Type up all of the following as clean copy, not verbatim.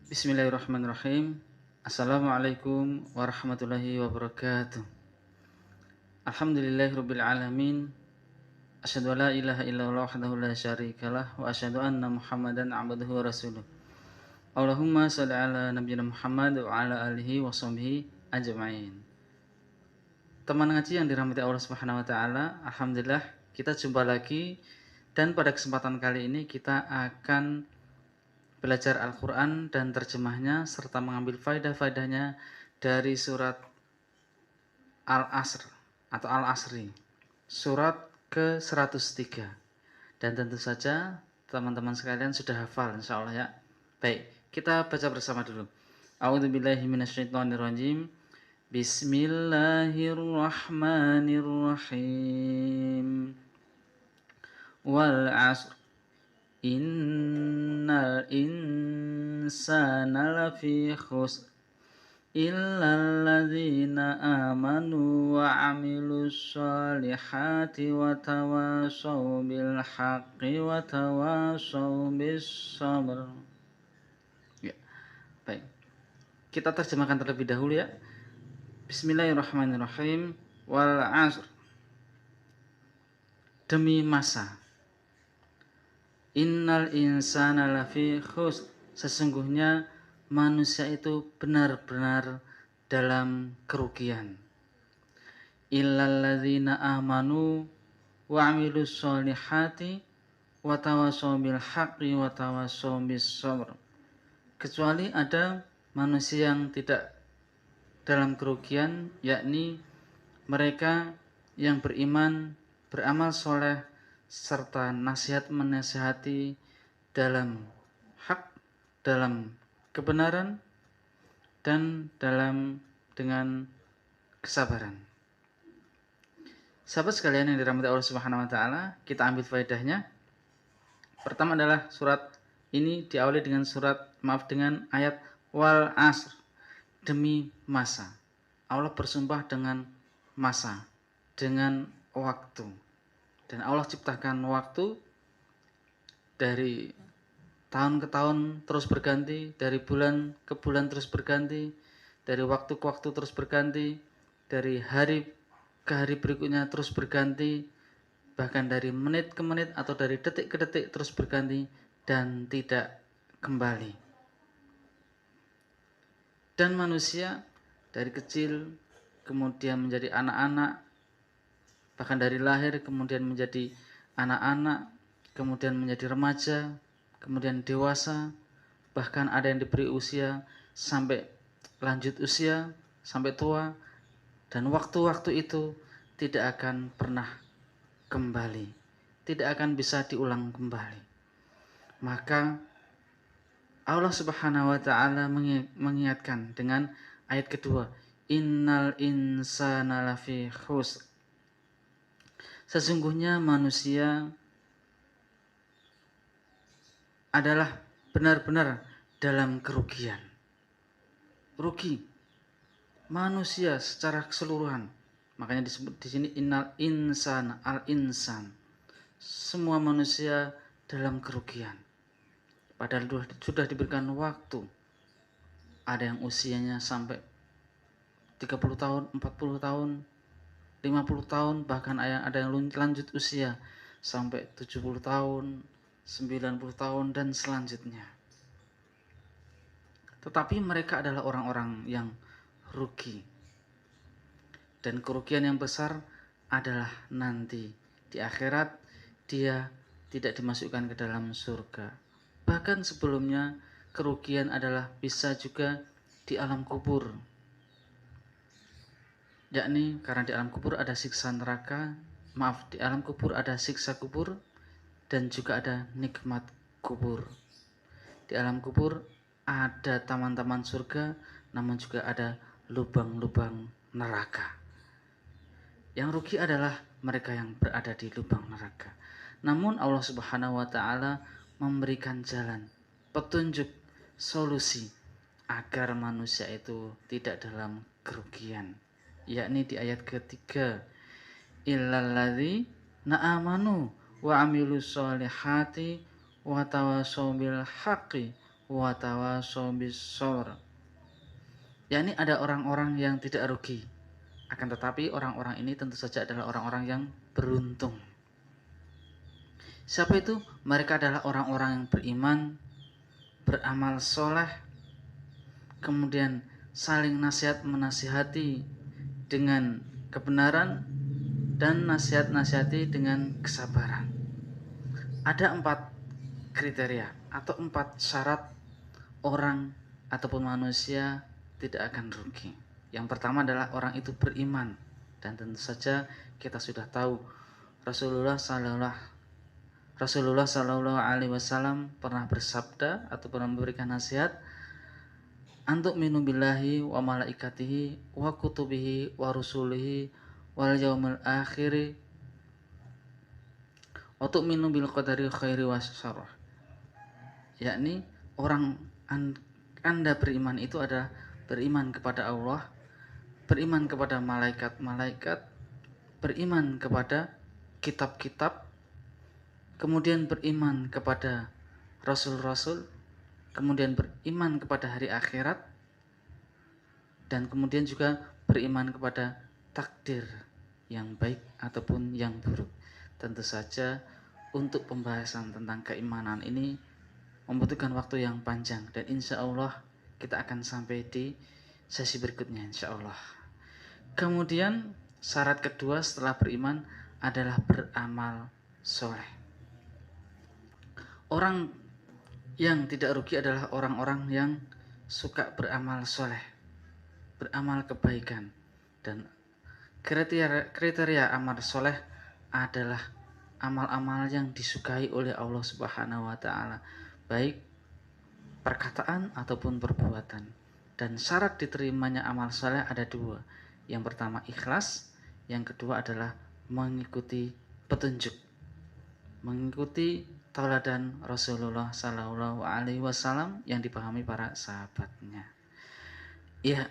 Bismillahirrahmanirrahim. Assalamualaikum warahmatullahi wabarakatuh. Alhamdulillahirabbil alamin. Asyhadu an la ilaha illallah wahdahu la syarikalah wa asyhadu anna Muhammadan abduhu wa rasuluh. Allahumma shalli ala nabiyyina Muhammad wa ala alihi wa sahbihi ajmain. Teman ngaji yang dirahmati Allah Subhanahu wa taala, alhamdulillah kita jumpa lagi dan pada kesempatan kali ini kita akan belajar Al-Quran dan terjemahnya serta mengambil faedah-faedahnya dari surat Al-Asr atau Al-Asri, surat ke-103. Dan tentu saja teman-teman sekalian sudah hafal insyaallah ya. Baik, kita baca bersama dulu. A'udzubillahi minasyaitonirrajim. Bismillahirrahmanirrahim. Wal 'asr innal insana lafi khusr illal ladzina amanu wa 'amilus shalihati wa tawashaw bil haqqi wa tawashaw bis sabr. Ya, baik. Kita terjemahkan terlebih dahulu ya. Bismillahirrahmanirrahim. Wal 'asr. Demi masa. Innal insana lafi khusr. Sesungguhnya manusia itu benar-benar dalam kerugian. Illal ladzina amanu wa 'amilus sholihati wa tawashaw bil haqqi wa tawashaw bis sabr. Kecuali ada manusia yang tidak dalam kerugian, yakni mereka yang beriman, beramal soleh, serta nasihat menasihati dalam hak, dalam kebenaran, dan dengan kesabaran. Sahabat sekalian yang dirahmati Allah Subhanahu wa taala, kita ambil faedahnya. Pertama adalah surat ini diawali dengan dengan ayat wal asr, demi masa. Allah bersumpah dengan masa, dengan waktu. Dan Allah ciptakan waktu dari tahun ke tahun terus berganti, dari bulan ke bulan terus berganti, dari waktu ke waktu terus berganti, dari hari ke hari berikutnya terus berganti, bahkan dari menit ke menit atau dari detik ke detik terus berganti dan tidak kembali. Dan manusia dari kecil kemudian menjadi anak-anak, bahkan dari lahir kemudian menjadi anak-anak, kemudian menjadi remaja, kemudian dewasa, bahkan ada yang diberi usia sampai lanjut usia, sampai tua, dan waktu-waktu itu tidak akan pernah kembali, tidak akan bisa diulang kembali. Maka Allah Subhanahu wa taala mengingatkan dengan ayat kedua, innal insana lafi khusr. Sesungguhnya manusia adalah benar-benar dalam kerugian. Rugi. Manusia secara keseluruhan. Makanya disebut di sini innal insan, al-insan. Semua manusia dalam kerugian. Padahal sudah diberikan waktu. Ada yang usianya sampai 30 tahun, 40 tahun, 50 tahun, bahkan ada yang lanjut usia sampai 70 tahun, 90 tahun, dan selanjutnya. Tetapi mereka adalah orang-orang yang rugi. Dan kerugian yang besar adalah nanti di akhirat dia tidak dimasukkan ke dalam surga. Bahkan sebelumnya kerugian adalah bisa juga di alam kubur. Yakni karena di alam kubur ada siksa neraka, di alam kubur ada siksa kubur dan juga ada nikmat kubur. Di alam kubur ada taman-taman surga, namun juga ada lubang-lubang neraka. Yang rugi adalah mereka yang berada di lubang neraka. Namun Allah Subhanahu wa taala memberikan jalan, petunjuk, solusi agar manusia itu tidak dalam kerugian. Yakni di ayat ketiga, illal ladzina amanu wa amilus sholihati wa tawashaw bil haqqi wa tawashaw bis sabr. yakni ada orang-orang yang tidak rugi, akan tetapi orang-orang ini tentu saja adalah orang-orang yang beruntung. Siapa itu? Mereka adalah orang-orang yang beriman, beramal soleh, kemudian saling nasihat menasihati dengan kebenaran, dan nasihat-nasihati dengan kesabaran. Ada 4 kriteria atau 4 syarat orang ataupun manusia tidak akan rugi. Yang pertama adalah orang itu beriman, dan tentu saja kita sudah tahu Rasulullah Sallallahu Alaihi Wasallam pernah bersabda atau pernah memberikan nasihat, antuk minu billahi wa malaikatihi wa kutubihi wa rusulihi wal yaumil akhiri wa tu'minu bil qadari khairi wa syarrah. Yakni orang Anda beriman itu adalah beriman kepada Allah, beriman kepada malaikat-malaikat, beriman kepada kitab-kitab, kemudian beriman kepada rasul-rasul, kemudian beriman kepada hari akhirat, dan kemudian juga beriman kepada takdir yang baik ataupun yang buruk. Tentu saja untuk pembahasan tentang keimanan ini membutuhkan waktu yang panjang, dan insya Allah kita akan sampai di sesi berikutnya insya Allah. Kemudian syarat kedua setelah beriman adalah beramal soleh. Orang yang tidak rugi adalah orang-orang yang suka beramal soleh, beramal kebaikan. Dan kriteria amal soleh adalah amal-amal yang disukai oleh Allah Subhanahu wa Ta'ala, baik perkataan ataupun perbuatan. Dan syarat diterimanya amal soleh ada 2. Yang pertama ikhlas, yang kedua adalah mengikuti petunjuk, mengikuti tauladan Rasulullah Sallallahu Alaihi Wasallam yang dipahami para sahabatnya. Ya,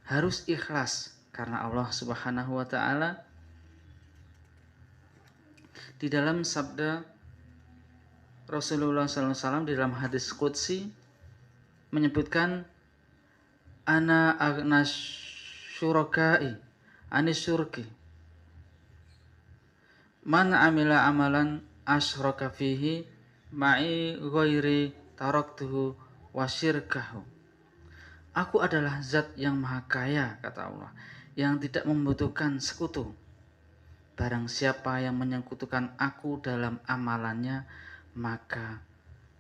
harus ikhlas karena Allah Subhanahu wa Ta'ala di dalam sabda Rasulullah SAW di dalam hadis qudsi menyebutkan, ana agnas syurakai anis syurki man amila amalan asyraka fihi ma'i ghairi taraktuhu wa syirkahu. Aku adalah zat yang maha kaya, kata Allah, yang tidak membutuhkan sekutu. Barang siapa yang menyekutukan aku dalam amalannya, maka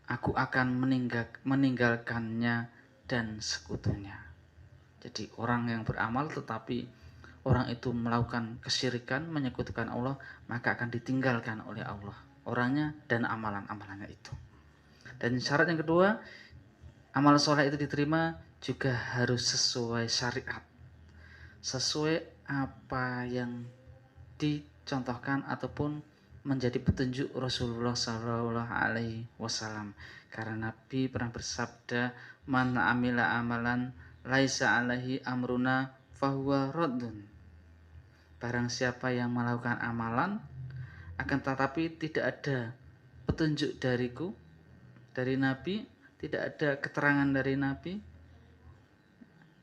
aku akan meninggalkannya dan sekutunya. Jadi orang yang beramal tetapi orang itu melakukan kesyirikan, menyekutukan Allah, maka akan ditinggalkan oleh Allah orangnya dan amalan-amalannya itu. Dan syarat yang kedua, amal soleh itu diterima juga harus sesuai syariat, sesuai apa yang dicontohkan ataupun menjadi petunjuk Rasulullah Sallallahu Alaihi Wasallam. Karena Nabi pernah bersabda, man amila amalan laisa alaihi amruna fahuwa raddun. Barang siapa yang melakukan amalan akan tetapi tidak ada petunjuk dariku, dari Nabi, tidak ada keterangan dari Nabi,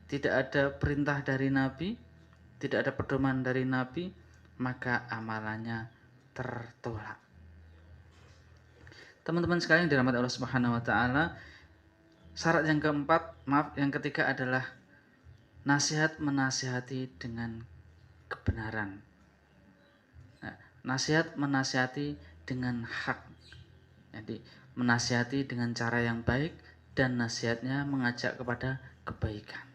tidak ada perintah dari Nabi, tidak ada pedoman dari Nabi, maka amalannya tertolak. Teman-teman sekalian yang dirahmati Allah Subhanahu wa Ta'ala, syarat yang ketiga adalah nasihat menasihati dengan kebenaran. Nah, nasihat menasihati dengan hak. Jadi menasihati dengan cara yang baik dan nasihatnya mengajak kepada kebaikan.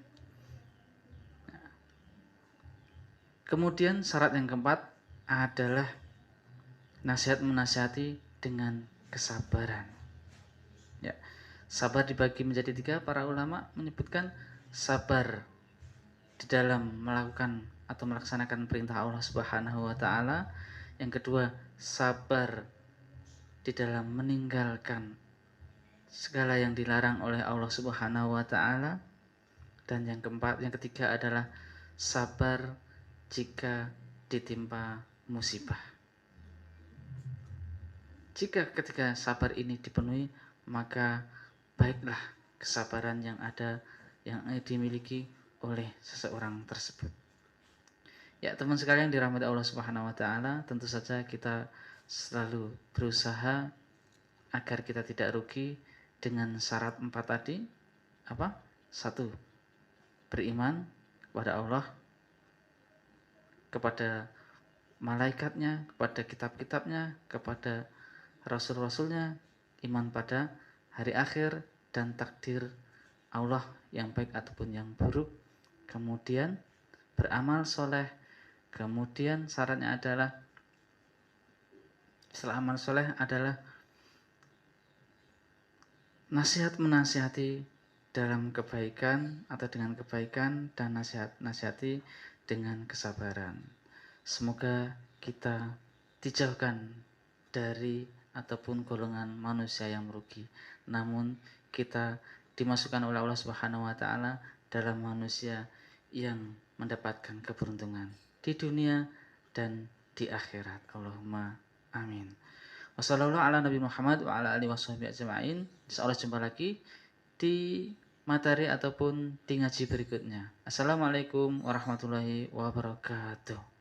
Kemudian syarat yang keempat adalah nasihat menasihati dengan kesabaran. Ya, sabar dibagi menjadi 3. Para ulama menyebutkan sabar di dalam melakukan atau melaksanakan perintah Allah Subhanahu wa Ta'ala. Yang kedua, sabar di dalam meninggalkan segala yang dilarang oleh Allah Subhanahu wa Ta'ala. Dan yang ketiga adalah sabar jika ditimpa musibah. Jika ketika sabar ini dipenuhi, maka baiklah kesabaran yang ada yang dimiliki oleh seseorang tersebut. Ya teman sekalian dirahmati Allah Subhanahu wa taala, tentu saja kita selalu berusaha agar kita tidak rugi dengan syarat 4 tadi. Apa? 1. Beriman kepada Allah, kepada malaikatnya, kepada kitab-kitabnya, kepada rasul-rasulnya, iman pada hari akhir dan takdir Allah yang baik ataupun yang buruk. Kemudian beramal soleh. Kemudian syaratnya adalah setelah amal soleh adalah nasihat menasihati dalam kebaikan atau dengan kebaikan, dan nasihati dengan kesabaran. Semoga kita dijauhkan dari ataupun golongan manusia yang merugi, namun kita dimasukkan oleh Allah Subhanahu wa taala dalam manusia yang mendapatkan keberuntungan di dunia dan di akhirat. Allahumma amin. Wassalamualaikum ala Nabi Muhammad wa ala alihi washabihi ajma'in. Insyaallah jumpa lagi di materi ataupun di ngaji berikutnya. Assalamualaikum warahmatullahi wabarakatuh.